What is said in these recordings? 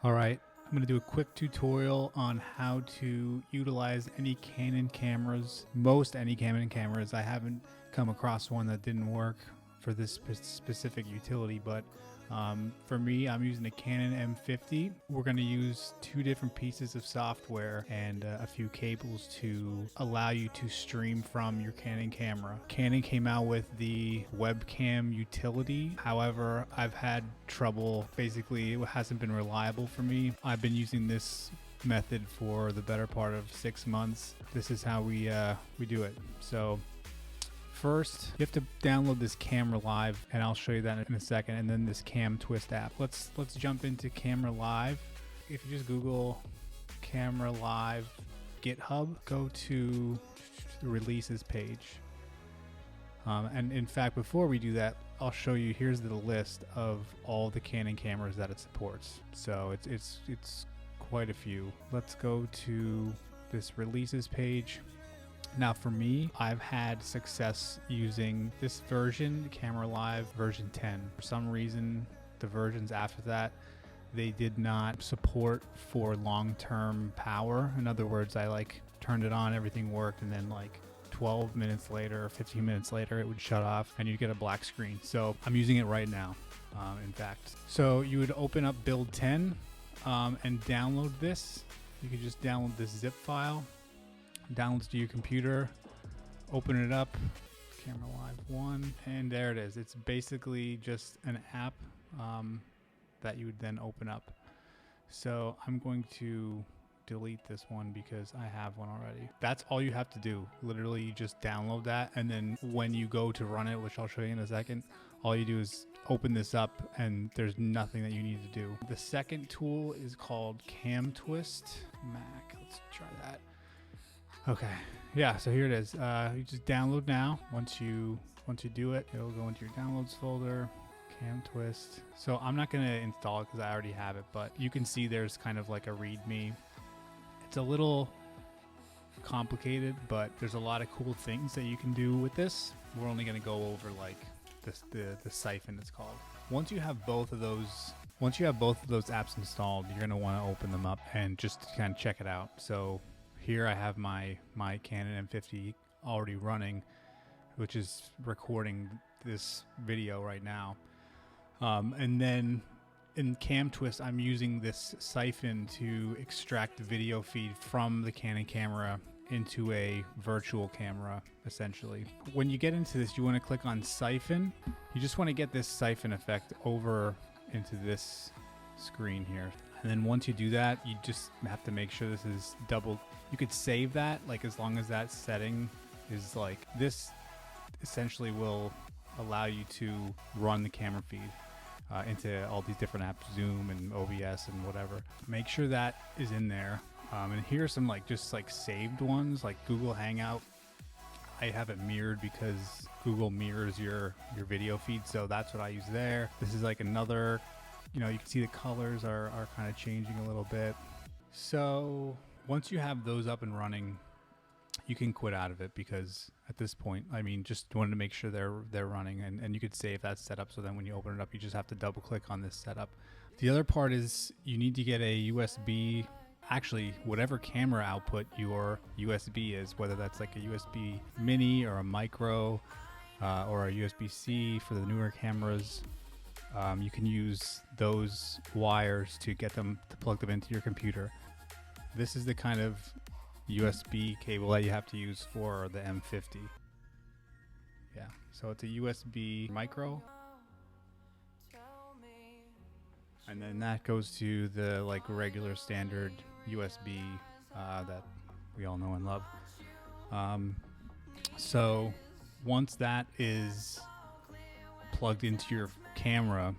All right, I'm going to do a quick tutorial on how to utilize any Canon cameras, most any Canon cameras. I haven't come across one that didn't work for this specific utility, but for me, I'm using a Canon M50. We're going to use two different pieces of software and a few cables to allow you to stream from your Canon camera. Canon came out with the Webcam utility. However, I've had trouble. Basically, it hasn't been reliable for me. I've been using this method for the better part of 6 months. This is how we do it. So first, you have to download this Camera Live, and I'll show you that in a second, and then this Cam Twist app. Let's jump into Camera Live. If you just Google Camera Live GitHub, go to the releases page. And in fact, before we do that, I'll show you, here's the list of all the Canon cameras that it supports. So it's quite a few. Let's go to this releases page. Now for me, I've had success using this version, Camera Live version 10. For some reason, the versions after that, they did not support for long-term power. In other words, I turned it on, everything worked, and then 12 minutes later or 15 minutes later, it would shut off and you'd get a black screen. So I'm using it right now, in fact. So you would open up build 10 and download this. You could just download this zip file. Downloads to your computer, open it up, Camera Live 1, and there it is. It's basically just an app that you would then open up. So I'm going to delete this one because I have one already. That's all you have to do. Literally, you just download that, and then when you go to run it, which I'll show you in a second, all you do is open this up and there's nothing that you need to do. The second tool is called Cam Twist Mac. Let's try that. Okay, yeah, so here it is. You just download now. Once you do it, it'll go into your downloads folder, Cam Twist. So I'm not gonna install it because I already have it, but you can see there's kind of like a README. It's a little complicated, but there's a lot of cool things that you can do with this. We're only gonna go over the siphon it's called. Once you have both of those apps installed, you're gonna want to open them up and just kind of check it out. So here I have my Canon M50 already running, which is recording this video right now. And then in Cam Twist, I'm using this siphon to extract the video feed from the Canon camera into a virtual camera, essentially. When you get into this, you want to click on siphon. You just want to get this siphon effect over into this screen here. And then once you do that, you just have to make sure this is double. You could save that, as long as that setting is this essentially will allow you to run the camera feed into all these different apps, Zoom and OBS and whatever. Make sure that is in there. And here are some just saved ones, like Google Hangout. I have it mirrored because Google mirrors your video feed, so that's what I use there. This is another, you can see the colors are kind of changing a little bit. So once you have those up and running, you can quit out of it because at this point, just wanted to make sure they're running, and you could save that setup. So then when you open it up, you just have to double click on this setup. The other part is you need to get a USB, actually whatever camera output your USB is, whether that's a USB mini or a micro or a USB-C for the newer cameras. You can use those wires to get them to plug them into your computer. This is the kind of USB cable that you have to use for the M50. Yeah, so it's a USB micro. And then that goes to the regular standard USB that we all know and love. So once that is plugged into your camera,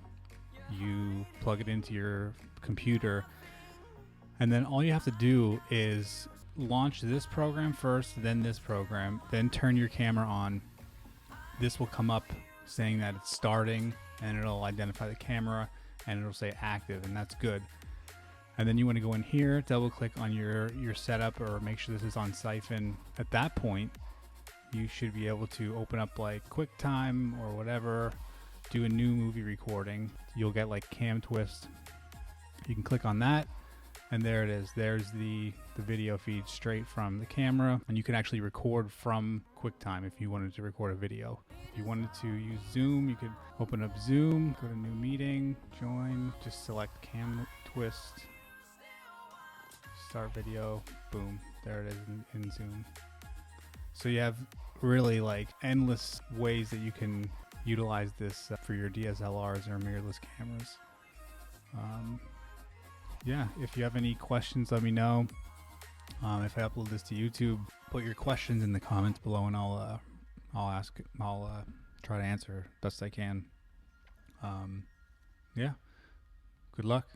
you plug it into your computer, and then all you have to do is launch this program first, then this program, then turn your camera on. This will come up saying that it's starting, and it'll identify the camera and it'll say active, and that's good. And then you want to go in here, double click on your setup, or make sure this is on siphon. At that point, you should be able to open up QuickTime or whatever, do a new movie recording. You'll get Cam Twist, You can click on that, and there it is. There's the video feed straight from the camera, and you can actually record from QuickTime if you wanted to record a video. If you wanted to use Zoom, you could open up Zoom, go to new meeting, join, just select cam twist, start video, boom, there it is in Zoom. So you have really like endless ways that you can utilize this for your DSLRs or mirrorless cameras. Yeah, if you have any questions, let me know. If I upload this to YouTube, put your questions in the comments below, and I'll try to answer best I can. Yeah, good luck.